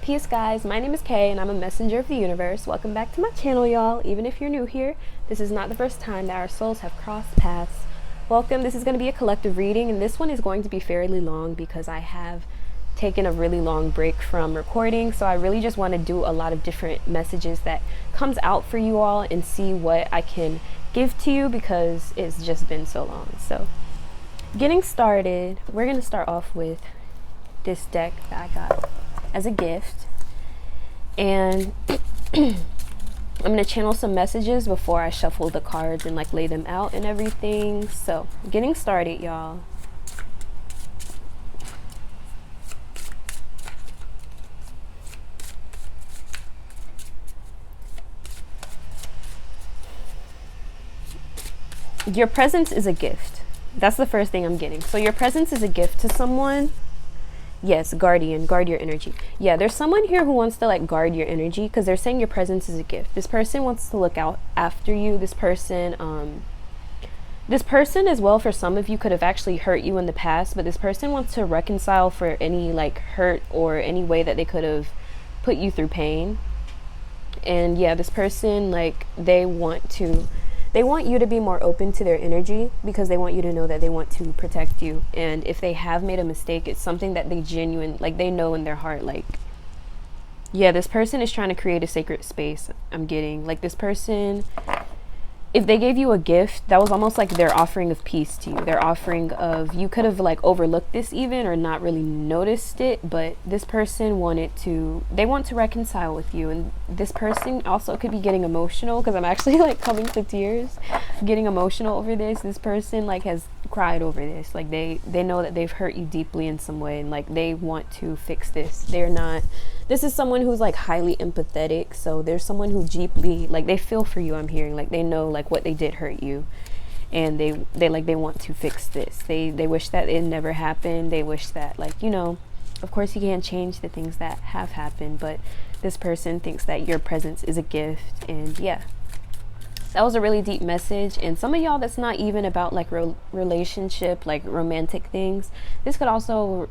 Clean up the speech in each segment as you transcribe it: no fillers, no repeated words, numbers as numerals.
Peace guys, my name is Kay and I'm a messenger of the universe. Welcome back to my channel, y'all. Even if you're new here, this is not the first time that our souls have crossed paths. Welcome. This is going to be a collective reading, and this one is going to be fairly long because I have taken a really long break from recording, so I really just want to do a lot of different messages that comes out for you all and see what I can give to you because it's just been so long. So getting started, we're going to start off with this deck that I got as a gift, and I'm gonna channel some messages before I shuffle the cards and like lay them out and everything. So getting started, y'all. Your presence is a gift. That's the first thing I'm getting. So your presence is a gift to someone. Yes, guardian, guard your energy. Yeah, there's someone here who wants to like guard your energy because they're saying your presence is a gift. This person wants to look out after you. This person as well, for some of you, could have actually hurt you in the past, but this person wants to reconcile for any like hurt or any way that they could have put you through pain. And yeah, this person, like, they want you to be more open to their energy because they want you to know that they want to protect you. And if they have made a mistake, it's something that they they know in their heart. Like, yeah, this person is trying to create a sacred space. I'm getting like this person, if they gave you a gift, that was almost like their offering of peace to you. Their offering of, you could have like overlooked this even or not really noticed it, but this person they want to reconcile with you. And this person also could be getting emotional because I'm actually like coming to tears, getting emotional over this. This person like has cried over this. Like they know that they've hurt you deeply in some way, and like they want to fix this. This is someone who's like highly empathetic. So there's someone who deeply, like, they feel for you. I'm hearing like they know like what they did hurt you, and they want to fix this. They wish that it never happened. They wish that, like, you know, of course you can't change the things that have happened, but this person thinks that your presence is a gift. And yeah, that was a really deep message. And some of y'all, that's not even about like relationship, like romantic things. This could also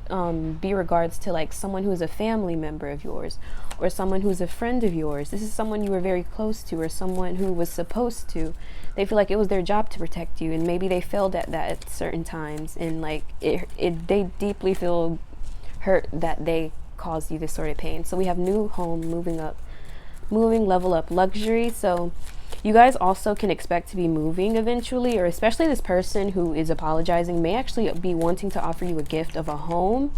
be regards to like someone who's a family member of yours, or someone who's a friend of yours. This is someone you were very close to, or someone who was supposed to. They feel like it was their job to protect you, and maybe they failed at that at certain times, and like they deeply feel hurt that they caused you this sort of pain. So we have new home, level up, luxury. So you guys also can expect to be moving eventually, or especially this person who is apologizing may actually be wanting to offer you a gift of a home.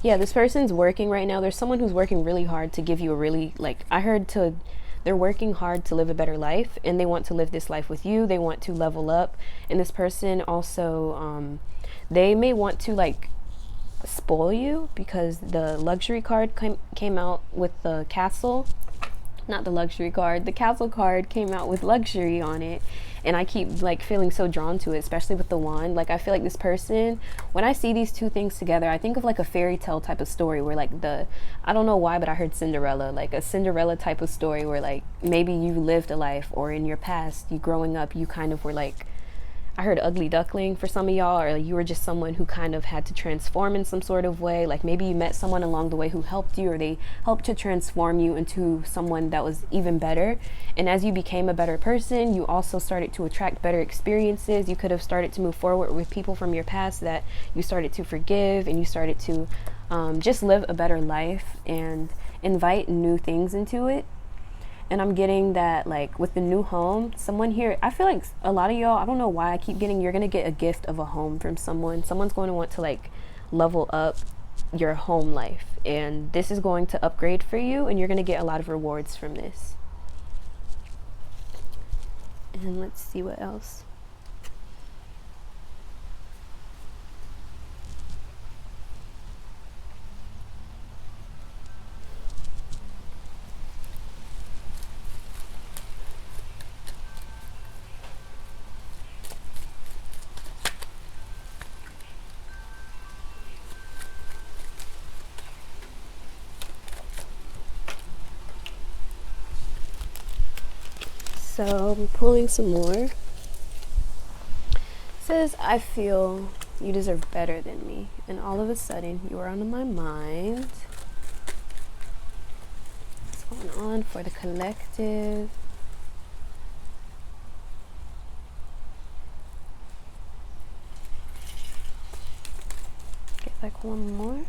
Yeah, this person's working right now. There's someone who's working really hard to give you a really, like, they're working hard to live a better life, and they want to live this life with you. They want to level up. And this person also, they may want to like spoil you because the luxury card came out with the castle. Not the luxury card, the castle card came out with luxury on it, and I keep like feeling so drawn to it, especially with the wand. Like, I feel like this person, when I see these two things together, I think of like a fairy tale type of story where like I don't know why, but I heard Cinderella, like a Cinderella type of story where like maybe you lived a life, or in your past, you growing up, you kind of were like, I heard ugly duckling for some of y'all, or you were just someone who kind of had to transform in some sort of way. Like maybe you met someone along the way who helped you, or they helped to transform you into someone that was even better. And as you became a better person, you also started to attract better experiences. You could have started to move forward with people from your past that you started to forgive, and you started to just live a better life and invite new things into it. And I'm getting that, like, with the new home, someone here, I feel like a lot of y'all, I don't know why I keep getting, you're going to get a gift of a home from someone. Someone's going to want to, like, level up your home life. And this is going to upgrade for you, and you're going to get a lot of rewards from this. And let's see what else. So I'm pulling some more. It says, I feel you deserve better than me, and all of a sudden you are on my mind. on for the collective. Get like one more.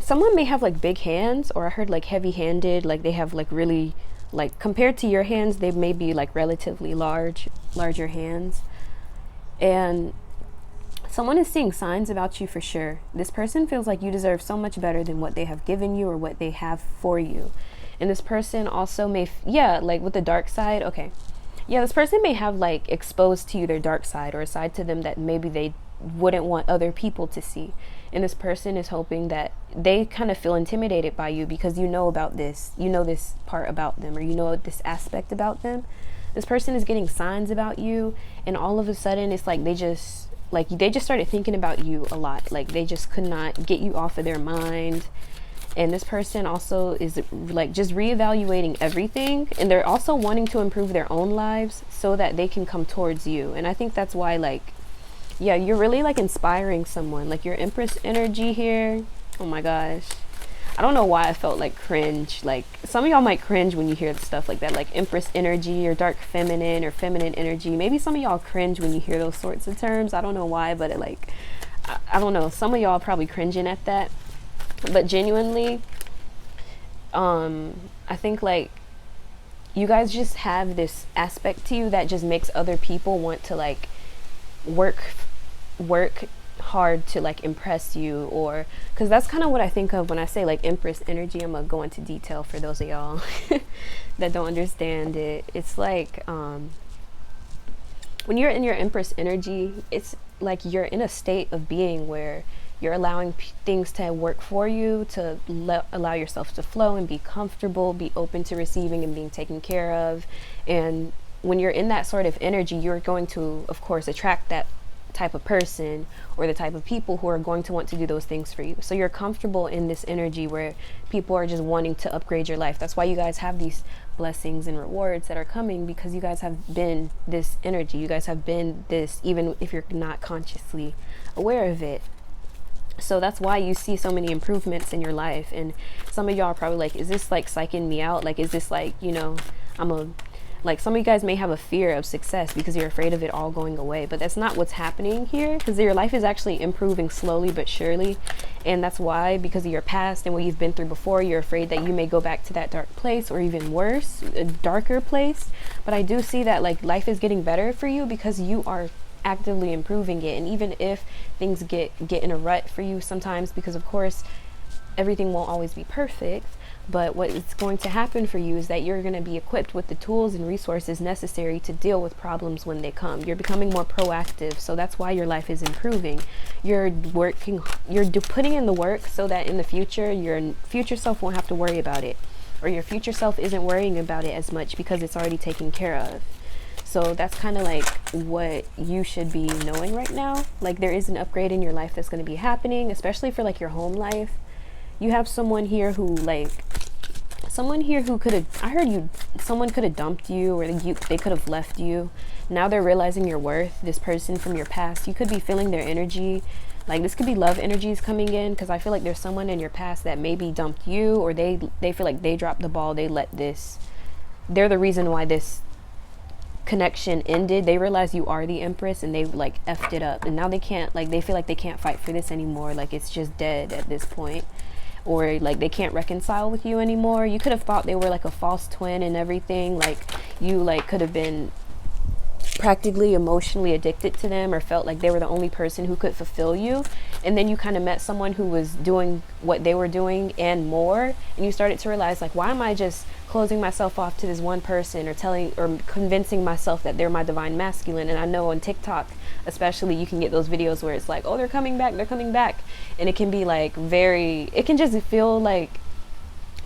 Someone may have like big hands, or I heard like heavy-handed, like they have like really, like compared to your hands, they may be like relatively larger hands. And someone is seeing signs about you for sure. This person feels like you deserve so much better than what they have given you or what they have for you. And this person also may, yeah, like with the dark side, okay. Yeah, this person may have like exposed to you their dark side, or a side to them that maybe they wouldn't want other people to see. And this person is hoping that they kind of feel intimidated by you because you know about this, you know this part about them, or you know this aspect about them. This person is getting signs about you, and all of a sudden it's like they just started thinking about you a lot. Like they just could not get you off of their mind. And this person also is like just reevaluating everything, and they're also wanting to improve their own lives so that they can come towards you. And I think that's why, like, yeah, you're really like inspiring someone, like your Empress energy here. Oh my gosh, I don't know why I felt like cringe. Like some of y'all might cringe when you hear stuff like that, like Empress energy or dark feminine or feminine energy. Maybe some of y'all cringe when you hear those sorts of terms. I don't know why, but it like I don't know, some of y'all probably cringing at that. But genuinely, I think like you guys just have this aspect to you that just makes other people want to like work hard to like impress you, or because that's kind of what I think of when I say like Empress energy. I'm gonna go into detail for those of y'all that don't understand it. It's like when you're in your Empress energy, it's like you're in a state of being where you're allowing things to work for you, to allow yourself to flow and be comfortable, be open to receiving and being taken care of. And when you're in that sort of energy, you're going to, of course, attract that type of person or the type of people who are going to want to do those things for you. So you're comfortable in this energy where people are just wanting to upgrade your life. That's why you guys have these blessings and rewards that are coming, because you guys have been this energy. You guys have been this, even if you're not consciously aware of it. So that's why you see so many improvements in your life. And some of y'all are probably like, is this like psyching me out? Like, is this like, you know, like some of you guys may have a fear of success because you're afraid of it all going away, but that's not what's happening here, because your life is actually improving slowly but surely. And that's why, because of your past and what you've been through before, you're afraid that you may go back to that dark place, or even worse, a darker place. But I do see that like life is getting better for you because you are actively improving it. And even if things get in a rut for you sometimes, because of course everything won't always be perfect, but what is going to happen for you is that you're going to be equipped with the tools and resources necessary to deal with problems when they come. You're becoming more proactive, so that's why your life is improving. You're putting in the work so that in the future your future self won't have to worry about it, or your future self isn't worrying about it as much because it's already taken care of. So that's kind of like what you should be knowing right now. Like there is an upgrade in your life that's going to be happening, especially for like your home life. You have someone here who could have, I heard you, someone could have dumped you, or they could have left you. Now they're realizing your worth. This person from your past, you could be feeling their energy. Like this could be love energies coming in, because I feel like there's someone in your past that maybe dumped you, or they feel like they dropped the ball. They're the reason why this connection ended. They realize you are the Empress, and they like effed it up, and now they can't, like they feel like they can't fight for this anymore. Like it's just dead at this point. Or like they can't reconcile with you anymore. You could have thought they were like a false twin and everything. Like you like could have been practically emotionally addicted to them, or felt like they were the only person who could fulfill you. And then you kind of met someone who was doing what they were doing and more, and you started to realize like, why am I just closing myself off to this one person, or convincing myself that they're my divine masculine? And I know on TikTok especially, you can get those videos where it's like, oh, they're coming back, and it can be like it can just feel like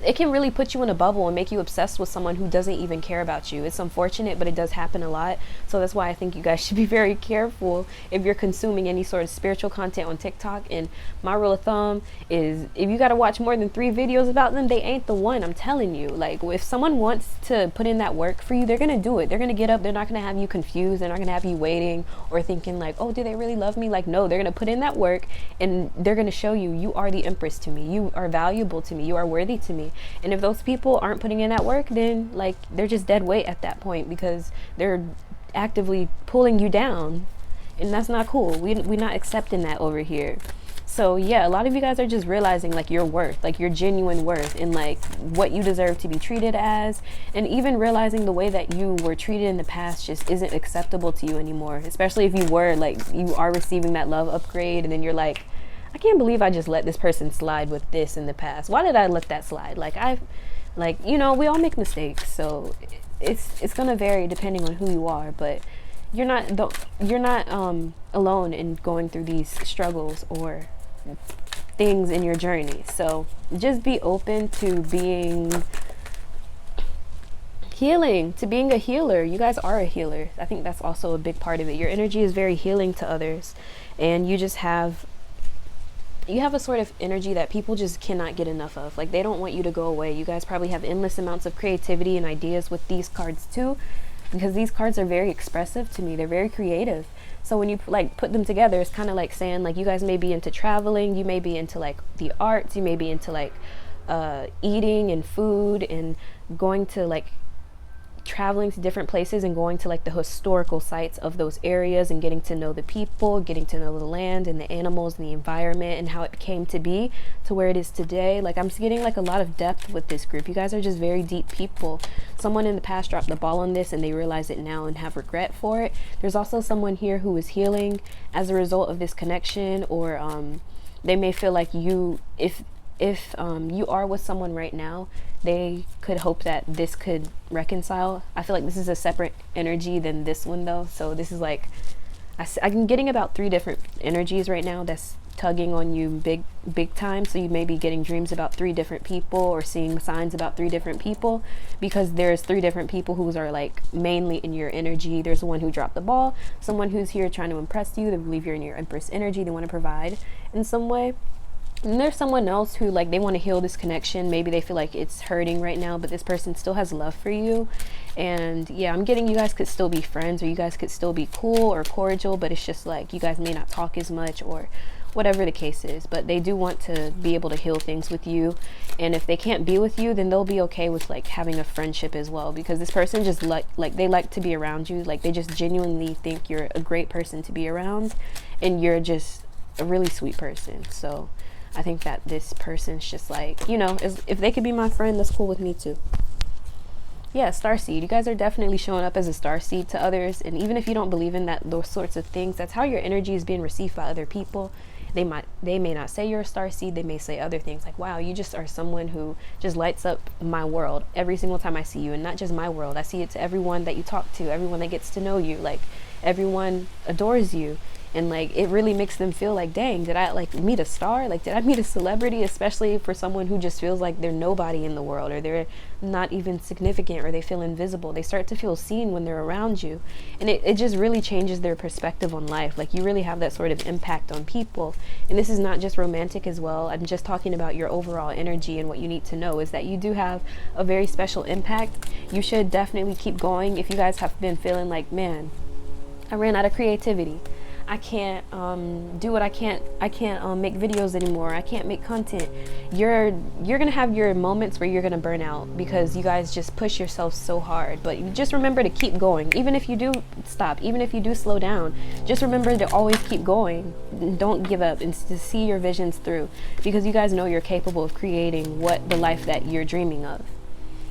it can really put you in a bubble and make you obsessed with someone who doesn't even care about you. It's unfortunate, but it does happen a lot. So that's why I think you guys should be very careful if you're consuming any sort of spiritual content on TikTok. And my rule of thumb is, if you got to watch more than 3 videos about them, they ain't the one. I'm telling you. Like, if someone wants to put in that work for you, they're going to do it. They're going to get up. They're not going to have you confused. They're not going to have you waiting or thinking like, oh, do they really love me? Like, no, they're going to put in that work, and they're going to show you, you are the empress to me. You are valuable to me. You are worthy to me. And if those people aren't putting in that work, then like, they're just dead weight at that point, because they're actively pulling you down, and that's not cool. We're not accepting that over here. So yeah, a lot of you guys are just realizing like your worth, like your genuine worth, and like what you deserve to be treated as, and even realizing the way that you were treated in the past just isn't acceptable to you anymore. Especially if you were like, you are receiving that love upgrade, and then you're like, I can't believe I just let this person slide with this in the past. Why did I let that slide? Like, you know, we all make mistakes, so it's gonna vary depending on who you are, but you're not alone in going through these struggles or things in your journey. So just be open to being healing, to being a healer. You guys are a healer. I think that's also a big part of it. Your energy is very healing to others, and you have a sort of energy that people just cannot get enough of. Like, they don't want you to go away. You guys probably have endless amounts of creativity and ideas with these cards too, because these cards are very expressive to me. They're very creative. So when you like put them together, it's kind of like saying like, you guys may be into traveling, you may be into like the arts, you may be into like eating and food, and going to like traveling to different places and going to like the historical sites of those areas, and getting to know the people, getting to know the land and the animals and the environment, and how it came to be to where it is today. Like, I'm getting like a lot of depth with this group. You guys are just very deep people. Someone in the past dropped the ball on this and they realize it now and have regret for it. There's also someone here who is healing as a result of this connection, or they may feel like if you are with someone right now, they could hope that this could reconcile. I feel like this is a separate energy than this one though. So this is like, I'm getting about 3 different energies right now that's tugging on you big time. So you may be getting dreams about 3 different people, or seeing signs about 3 different people, because there's 3 different people who are like mainly in your energy. There's one who dropped the ball, someone who's here trying to impress you. They believe you're in your empress energy. They want to provide in some way. And there's someone else who like, they want to heal this connection. Maybe they feel like it's hurting right now, but this person still has love for you. And yeah, I'm getting, you guys could still be friends, or you guys could still be cool or cordial, but it's just like, you guys may not talk as much, or whatever the case is. But they do want to be able to heal things with you. And if they can't be with you, then they'll be okay with like having a friendship as well, because this person just like they like to be around you. Like, they just genuinely think you're a great person to be around, and you're just a really sweet person. So I think that this person's just like, you know, if they could be my friend, that's cool with me too. Yeah, starseed. You guys are definitely showing up as a starseed to others. And even if you don't believe in that, those sorts of things, that's how your energy is being received by other people. They may not say you're a starseed. They may say other things like, wow, you just are someone who just lights up my world every single time I see you. And not just my world. I see it to everyone that you talk to, everyone that gets to know you. Like, everyone adores you. And like, it really makes them feel like, dang, did I like meet a star? Like, did I meet a celebrity? Especially for someone who just feels like they're nobody in the world, or they're not even significant, or they feel invisible. They start to feel seen when they're around you. And it just really changes their perspective on life. Like, you really have that sort of impact on people. And this is not just romantic as well. I'm just talking about your overall energy. And what you need to know is that you do have a very special impact. You should definitely keep going. If you guys have been feeling like, man, I ran out of creativity, I can't do what I can't make videos anymore, I can't make content, you're gonna have your moments where you're gonna burn out, because you guys just push yourself so hard. But you just remember to keep going. Even if you do stop, even if you do slow down, just remember to always keep going. Don't give up, and to see your visions through, because you guys know you're capable of creating the life that you're dreaming of.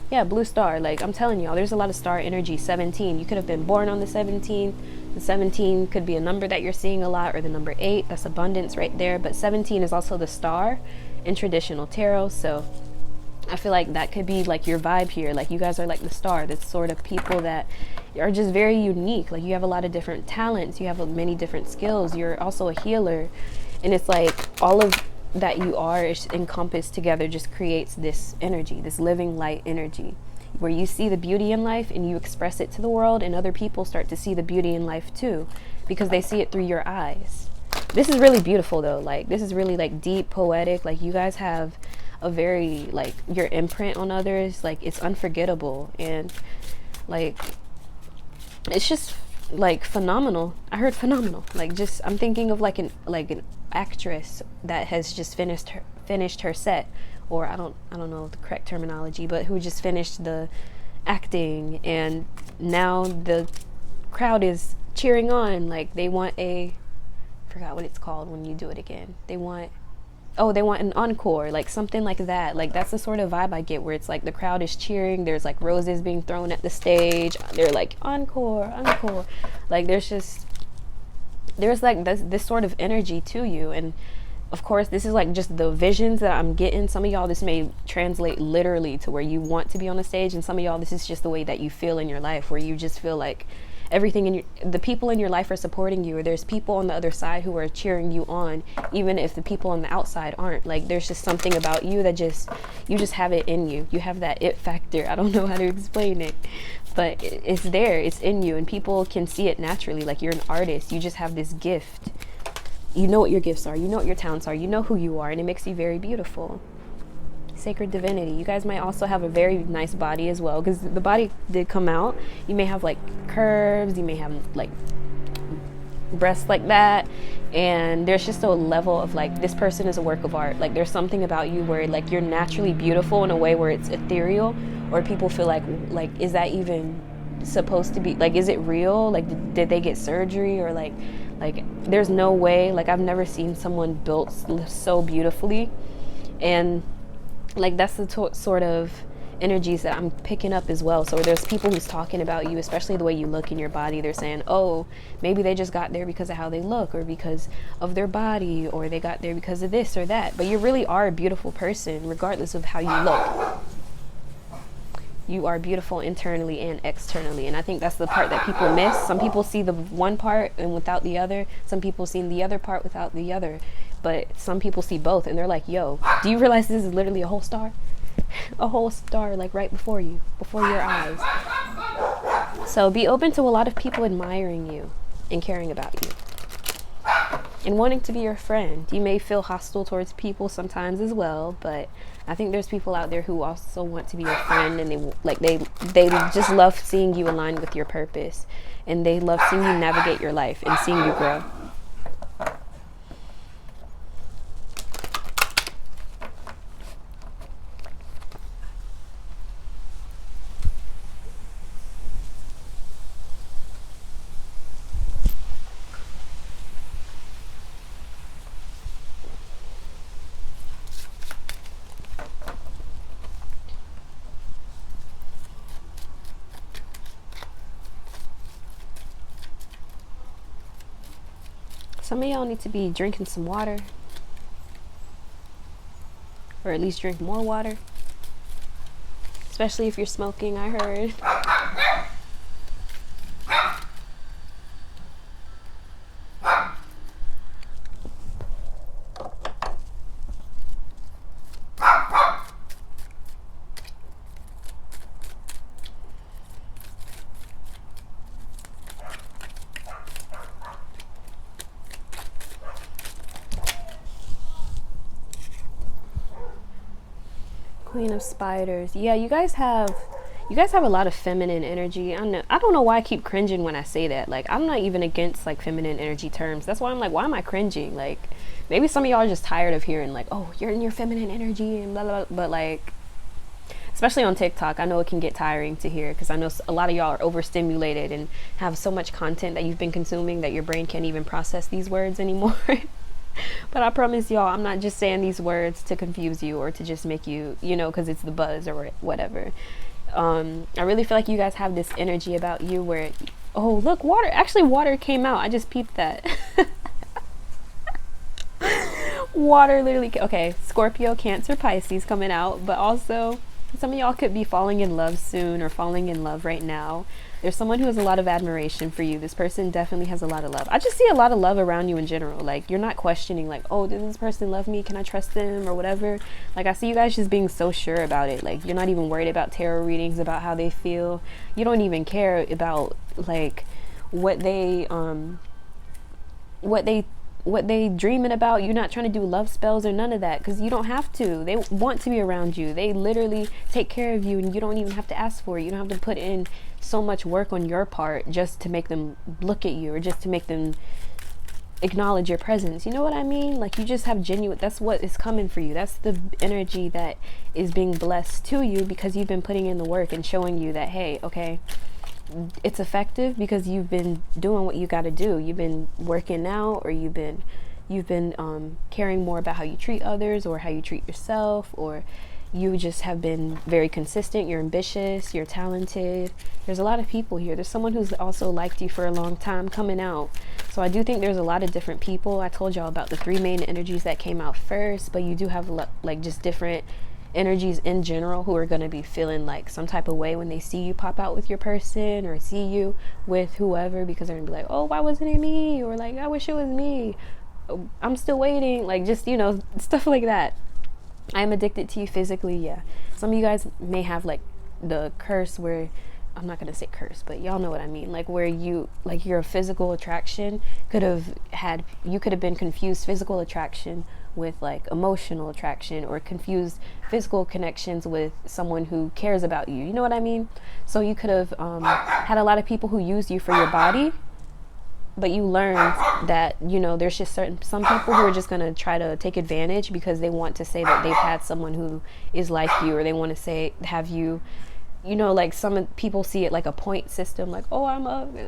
Yeah, blue star. Like, I'm telling y'all, there's a lot of star energy. 17, you could have been born on the 17th. The 17 could be a number that you're seeing a lot, or the number 8. That's abundance right there. But 17 is also the star in traditional tarot. So I feel like that could be like your vibe here. Like, you guys are like the star. That's sort of people that are just very unique. Like, you have a lot of different talents. You have many different skills. You're also a healer. And it's like all of that you are is encompassed together just creates this energy, this living light energy, where you see the beauty in life and you express it to the world, and other people start to see the beauty in life too, because they see it through your eyes. This is really beautiful though. Like, this is really like deep, poetic. Like, you guys have a very, like, your imprint on others, like, it's unforgettable. And like, it's just like phenomenal. I heard phenomenal. Like, just, I'm thinking of like an actress that has just finished her set, or I don't know the correct terminology, but who just finished the acting, and now the crowd is cheering on. Like, they want a, forgot what it's called when you do it again. They want an encore, like something like that. Like, that's the sort of vibe I get, where it's like the crowd is cheering, there's like roses being thrown at the stage, they're like encore, encore. Like, there's like this sort of energy to you. And of course, this is like just the visions that I'm getting. Some of y'all, this may translate literally to where you want to be on the stage, and some of y'all, this is just the way that you feel in your life, where you just feel like everything in the people in your life are supporting you, or there's people on the other side who are cheering you on, even if the people on the outside aren't. Like, there's just something about you that you just have it in you. You have that it factor. I don't know how to explain it, but it's there, it's in you, and people can see it naturally. Like, you're an artist, you just have this gift. You know what your gifts are, you know what your talents are, you know who you are, and it makes you very beautiful. Sacred divinity. You guys might also have a very nice body as well, because the body did come out. You may have like curves, you may have like breasts like that, and there's just a level of like, this person is a work of art. Like, there's something about you where like you're naturally beautiful in a way where it's ethereal, or people feel like is that even supposed to be, like, is it real? Like, did they get surgery? Or like there's no way. Like, I've never seen someone built so beautifully. And like, that's the sort of energies that I'm picking up as well. So there's people who's talking about you, especially the way you look in your body. They're saying, oh, maybe they just got there because of how they look, or because of their body, or they got there because of this or that. But you really are a beautiful person regardless of how you look. You are beautiful internally and externally, and I think that's the part that people miss. Some people see the one part and without the other. Some people see the other part without the other. But some people see both, and they're like, yo, do you realize this is literally a whole star? A whole star, like, right before you, before your eyes. So be open to a lot of people admiring you and caring about you and wanting to be your friend. You may feel hostile towards people sometimes as well, but I think there's people out there who also want to be your friend, and they just love seeing you aligned with your purpose, and they love seeing you navigate your life and seeing you grow. Some of y'all need to be drinking some water, or at least drink more water, especially if you're smoking, I heard. Queen of Spiders. Yeah, you guys have a lot of feminine energy. I don't know why I keep cringing when I say that. Like, I'm not even against like feminine energy terms. That's why I'm like, why am I cringing? Like, maybe some of y'all are just tired of hearing like, oh, you're in your feminine energy and blah blah blah. But like, especially on TikTok, I know it can get tiring to hear, because I know a lot of y'all are overstimulated and have so much content that you've been consuming that your brain can't even process these words anymore. But I promise y'all, I'm not just saying these words to confuse you or to just make you, because it's the buzz or whatever. I really feel like you guys have this energy about you where, oh, look, water. Actually, water came out. I just peeped that. Water literally, okay, Scorpio, Cancer, Pisces coming out, but also Some of y'all could be falling in love soon or falling in love right now. There's someone who has a lot of admiration for you. This person definitely has a lot of love. I just see a lot of love around you in general. Like, you're not questioning, like, oh, does this person love me? Can I trust them or whatever? Like, I see you guys just being so sure about it. Like, you're not even worried about tarot readings, about how they feel. You don't even care about, like, what they what they what they dreaming about. You're not trying to do love spells or none of that, because you don't have to. They want to be around you. They literally take care of you, and you don't even have to ask for it. You don't have to put in so much work on your part just to make them look at you or just to make them acknowledge your presence. You know what I mean? Like, you just have genuine, that's what is coming for you. That's the energy that is being blessed to you because you've been putting in the work and showing you that, hey, okay, it's effective because you've been doing what you got to do. You've been working out, or you've been caring more about how you treat others or how you treat yourself, or you just have been very consistent. You're ambitious, you're talented. There's a lot of people here. There's someone who's also liked you for a long time coming out. So I do think there's a lot of different people. I told y'all about the 3 main energies that came out first, but you do have like just different energies in general who are going to be feeling like some type of way when they see you pop out with your person or see you with whoever, because they're gonna be like, oh, why wasn't it me? Or like, I wish it was me. I'm still waiting. Like, just, you know, stuff like that. I am addicted to you physically. Yeah, some of you guys may have like the curse where, I'm not gonna say curse, but y'all know what I mean, like where you, like, your physical attraction you could have been confused physical attraction with like emotional attraction, or confused physical connections with someone who cares about you. You know what I mean? So you could have had a lot of people who use you for your body, but you learned that, you know, there's just some people who are just going to try to take advantage because they want to say that they've had someone who is like you, or they want to have you, you know, like some people see it like a point system, like, oh,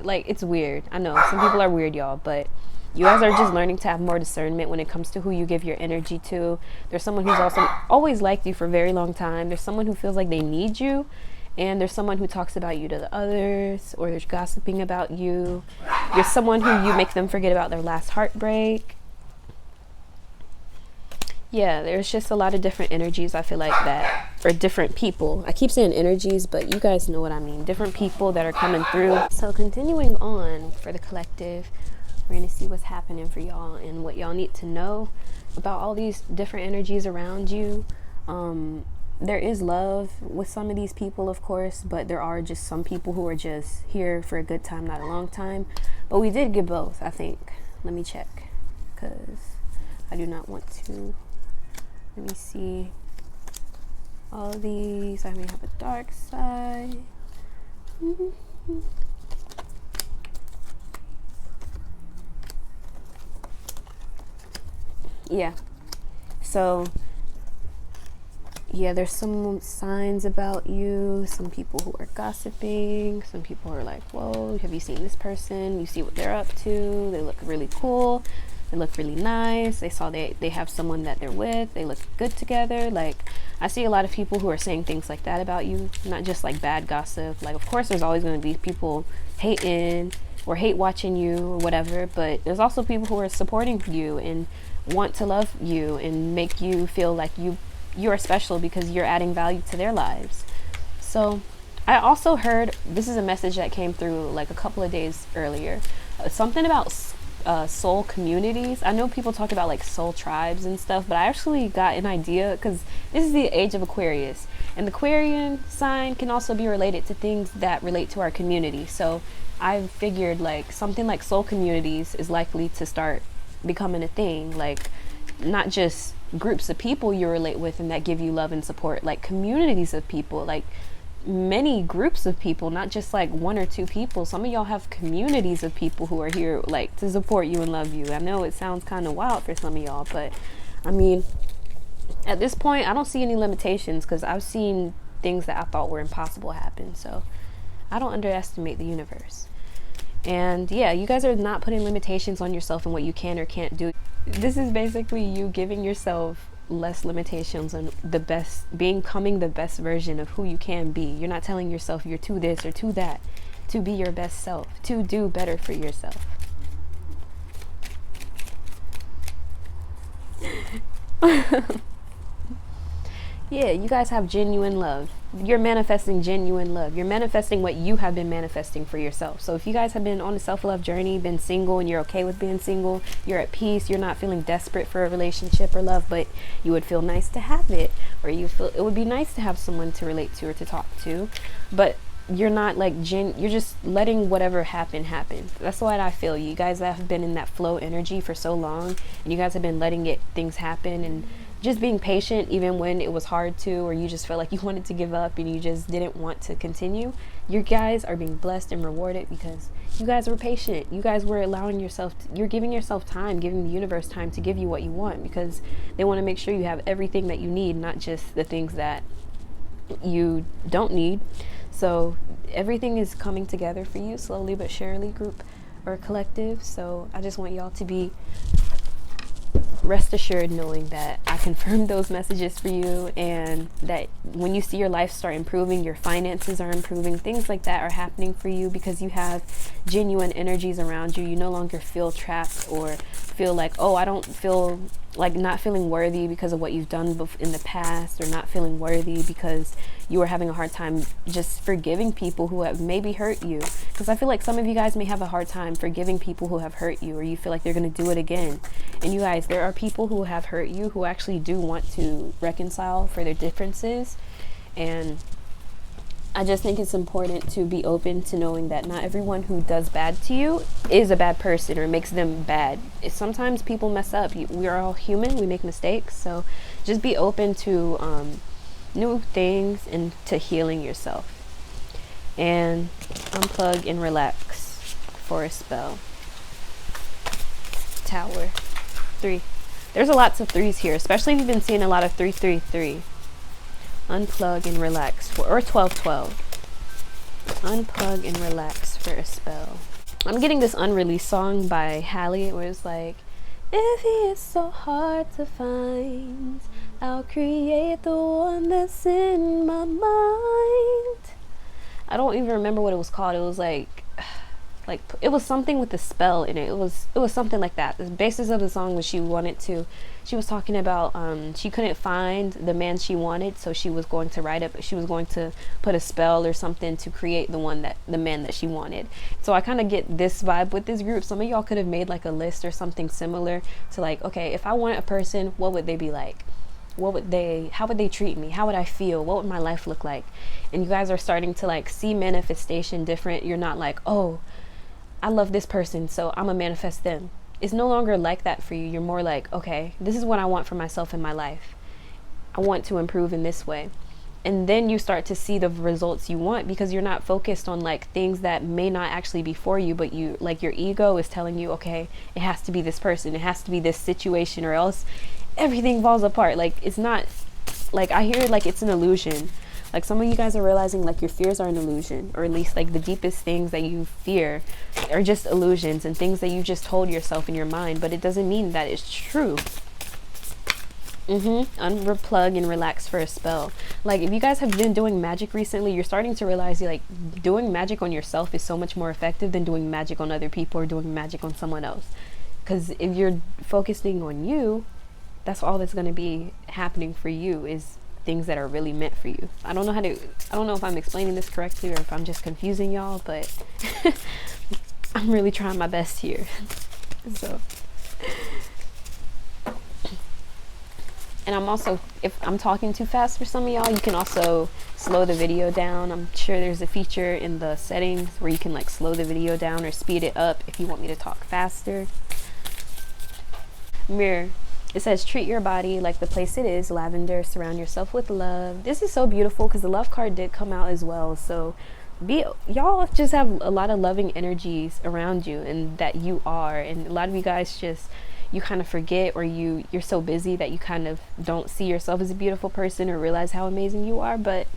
like, it's weird. I know some people are weird, y'all, but you guys are just learning to have more discernment when it comes to who you give your energy to. There's someone who's also always liked you for a very long time. There's someone who feels like they need you. And there's someone who talks about you to the others, or there's gossiping about you. There's someone who you make them forget about their last heartbreak. Yeah, there's just a lot of different energies, I feel like, that, or different people. I keep saying energies, but you guys know what I mean. Different people that are coming through. So continuing on for the collective, we're going to see what's happening for y'all and what y'all need to know about all these different energies around you. There is love with some of these people, of course, but there are just some people who are just here for a good time, not a long time. But we did get both, I think. Let me check, because I do not want to. Let me see. All of these, I may have a dark side. Yeah. So yeah, there's some signs about you, some people who are gossiping, some people who are like, whoa, have you seen this person? You see what they're up to. They look really cool. They look really nice. They have someone that they're with. They look good together. Like, I see a lot of people who are saying things like that about you, not just like bad gossip. Like, of course, there's always going to be people hating or hate watching you or whatever, but there's also people who are supporting you and want to love you and make you feel like you're special because you're adding value to their lives. So I also heard, this is a message that came through like a couple of days earlier, something about soul communities. I know people talk about like soul tribes and stuff, but I actually got an idea because this is the age of Aquarius, and the Aquarian sign can also be related to things that relate to our community. So I figured like something like soul communities is likely to start becoming a thing, like not just groups of people you relate with and that give you love and support, like communities of people, like many groups of people, not just like 1 or 2 people. Some of y'all have communities of people who are here like to support you and love you. I know it sounds kind of wild for some of y'all, but I mean, at this point I don't see any limitations, because I've seen things that I thought were impossible happen. So I don't underestimate the universe. And yeah, you guys are not putting limitations on yourself and what you can or can't do. This is basically you giving yourself less limitations and becoming the best version of who you can be. You're not telling yourself you're too this or too that, to be your best self, to do better for yourself. Yeah, you guys have genuine love. You're manifesting genuine love. You're manifesting what you have been manifesting for yourself. So if you guys have been on a self-love journey, been single, and you're okay with being single, you're at peace, you're not feeling desperate for a relationship or love, but you would feel nice to have it, or you feel it would be nice to have someone to relate to or to talk to, but you're not like you're just letting whatever happen. That's what I feel. You guys that have been in that flow energy for so long, and you guys have been letting things happen, and just being patient even when it was hard to, or you just felt like you wanted to give up and you just didn't want to continue. You guys are being blessed and rewarded because you guys were patient. You guys were allowing yourself you're giving yourself time, giving the universe time to give you what you want, because they want to make sure you have everything that you need, not just the things that you don't need. So everything is coming together for you slowly but surely, group or collective. So I just want y'all to be rest assured knowing that I confirmed those messages for you, and that when you see your life start improving, your finances are improving, things like that are happening for you because you have genuine energies around you. You no longer feel trapped or feel like, oh, I don't feel like not feeling worthy because of what you've done in the past, or not feeling worthy because you were having a hard time just forgiving people who have maybe hurt you. Because I feel like some of you guys may have a hard time forgiving people who have hurt you, or you feel like they're going to do it again. And you guys, there are people who have hurt you who actually do want to reconcile for their differences. And I just think it's important to be open to knowing that not everyone who does bad to you is a bad person or makes them bad. Sometimes people mess up. We are all human. We make mistakes. So just be open to new things and to healing yourself. And unplug and relax for a spell. Tower. 3. There's a lots of 3s here, especially if you've been seeing a lot of 333. Unplug and relax for, or 1212. Unplug and relax for a spell. I'm getting this unreleased song by Hallie where it's like, if he is so hard to find, I'll create the one that's in my mind. I don't even remember what it was called. It was like it was something with the spell in it. It was something like that. The basis of the song was she was talking about she couldn't find the man she wanted, so she was going to write it, but she was going to put a spell or something to create the man that she wanted. So I kind of get this vibe with this group. Some of y'all could have made like a list or something similar to like, okay, if I want a person, what would they be like? How would they treat me? How would I feel? What would my life look like? And you guys are starting to like see manifestation different. You're not like, oh, I love this person, so I'm gonna manifest them. It's no longer like that for you. You're more like, okay, this is what I want for myself in my life. I want to improve in this way. And then you start to see the results you want, because you're not focused on like things that may not actually be for you, but you like your ego is telling you, okay, it has to be this person, it has to be this situation, or else everything falls apart. Like, it's not, like, I hear like it's an illusion. Like, some of you guys are realizing like your fears are an illusion, or at least like the deepest things that you fear are just illusions and things that you just told yourself in your mind, but it doesn't mean that it's true. Unplug and relax for a spell. Like, if you guys have been doing magic recently, you're starting to realize like doing magic on yourself is so much more effective than doing magic on other people or doing magic on someone else. Because if you're focusing on you, that's all that's going to be happening for you, is things that are really meant for you. I don't know if I'm explaining this correctly or if I'm just confusing y'all, but I'm really trying my best here. So, and I'm also, if I'm talking too fast for some of y'all, you can also slow the video down. I'm sure there's a feature in the settings where you can like slow the video down or speed it up if you want me to talk faster. Mirror. It says, treat your body like the place it is, lavender, surround yourself with love. This is so beautiful because the love card did come out as well. So y'all just have a lot of loving energies around you, and that you are. And a lot of you guys just, you kind of forget, or you're so busy that you kind of don't see yourself as a beautiful person or realize how amazing you are. But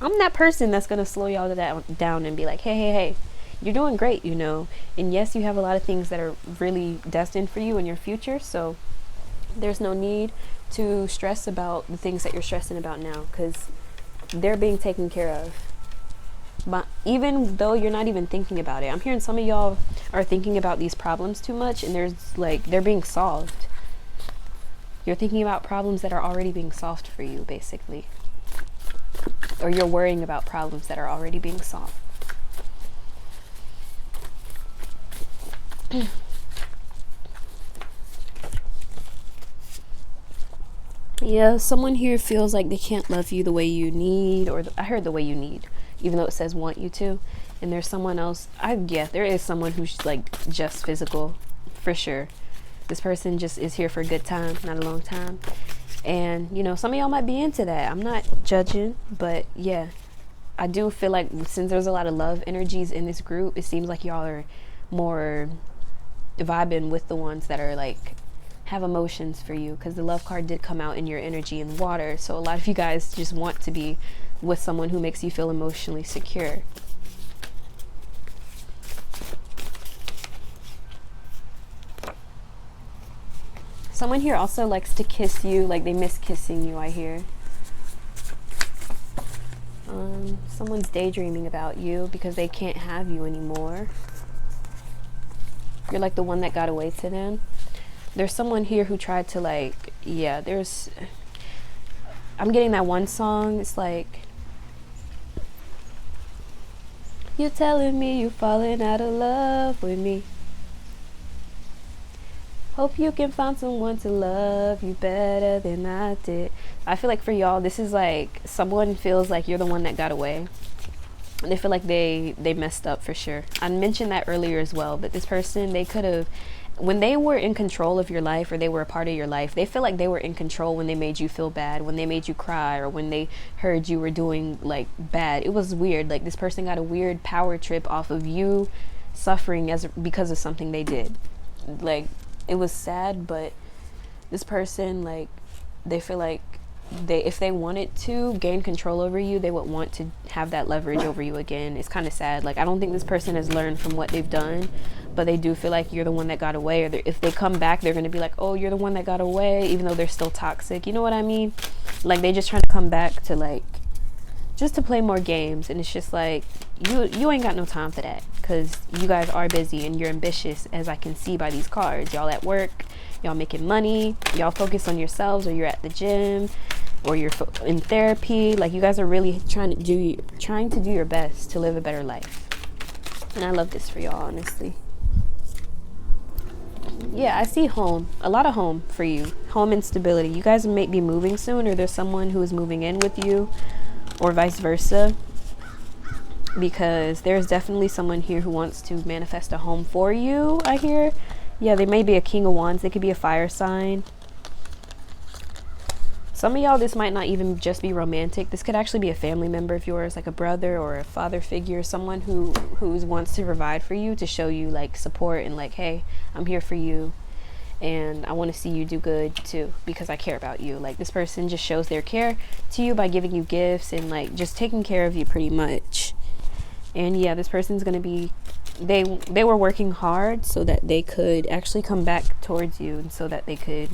I'm that person that's going to slow y'all down and be like, hey, you're doing great, you know. And yes, you have a lot of things that are really destined for you in your future. So there's no need to stress about the things that you're stressing about now, because they're being taken care of. But even though you're not even thinking about it, I'm hearing some of y'all are thinking about these problems too much, and they're being solved. You're thinking about problems that are already being solved for you, basically. Or you're worrying about problems that are already being solved. Yeah, someone here feels like they can't love you the way you need, or I heard the way you need, even though it says want you to. And there's someone else. Yeah, there is someone who's like just physical, for sure. This person just is here for a good time, not a long time. And you know, some of y'all might be into that. I'm not judging, but yeah, I do feel like since there's a lot of love energies in this group, it seems like y'all are more vibing with the ones that are like have emotions for you, because the love card did come out in your energy and water. So a lot of you guys just want to be with someone who makes you feel emotionally secure. Someone here also likes to kiss you, like they miss kissing you, I hear. Someone's daydreaming about you because they can't have you anymore. You're like the one that got away to them. There's someone here who tried to like, yeah, I'm getting that one song. It's like, you telling me you falling out of love with me. Hope you can find someone to love you better than I did. I feel like for y'all, this is like someone feels like you're the one that got away. They feel like they messed up for sure. I mentioned that earlier as well, but this person, they could have, when they were in control of your life, or they were a part of your life, they feel like they were in control when they made you feel bad, when they made you cry, or when they heard you were doing like bad. It was weird. Like this person got a weird power trip off of you suffering because of something they did. Like it was sad, but this person, like, they feel like if they wanted to gain control over you, they would want to have that leverage over you again. It's kind of sad. Like I don't think this person has learned from what they've done, but they do feel like you're the one that got away, or if they come back, they're going to be like, oh, you're the one that got away, even though they're still toxic. You know what I mean? Like they just trying to come back to like just to play more games, and it's just like you ain't got no time for that, because you guys are busy and you're ambitious, as I can see by these cards. Y'all at work, y'all making money, y'all focus on yourselves, or you're at the gym, or you're in therapy. Like you guys are really trying to do your best to live a better life, and I love this for y'all, honestly. Yeah, I see home, a lot of home for you, home and stability. You guys may be moving soon, or there's someone who is moving in with you, or vice versa, because there's definitely someone here who wants to manifest a home for you, I hear. Yeah, they may be a King of Wands. They could be a fire sign. Some of y'all, this might not even just be romantic. This could actually be a family member of yours, like a brother or a father figure, someone who wants to provide for you, to show you like support and like, hey, I'm here for you, and I want to see you do good too, because I care about you. Like this person just shows their care to you by giving you gifts and like just taking care of you pretty much. And yeah, this person's gonna be, they were working hard so that they could actually come back towards you, and so that they could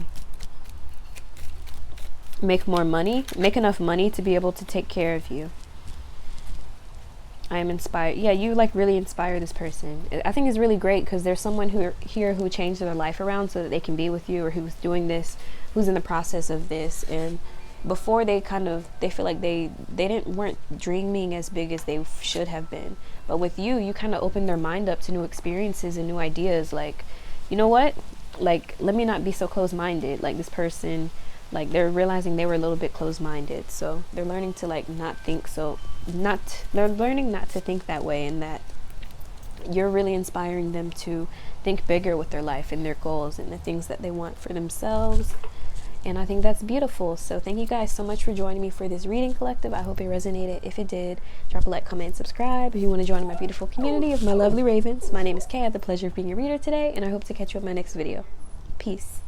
make more money, make enough money to be able to take care of you. I am inspired. Yeah, you like really inspire this person. I think it's really great, because there's someone who changed their life around so that they can be with you, or who's doing this, who's in the process of this. And before they feel like they weren't dreaming as big as they should have been. But with you kind of opened their mind up to new experiences and new ideas. Like, you know what? Like, let me not be so closed-minded. Like this person, like they're realizing they were a little bit closed-minded, so they're learning to like they're learning not to think that way, and that you're really inspiring them to think bigger with their life and their goals and the things that they want for themselves. And I think that's beautiful. So thank you guys so much for joining me for this reading collective. I hope it resonated. If it did, drop a like, comment, and subscribe. If you want to join my beautiful community of my lovely ravens, my name is Kay. I had the pleasure of being your reader today, and I hope to catch you in my next video. Peace.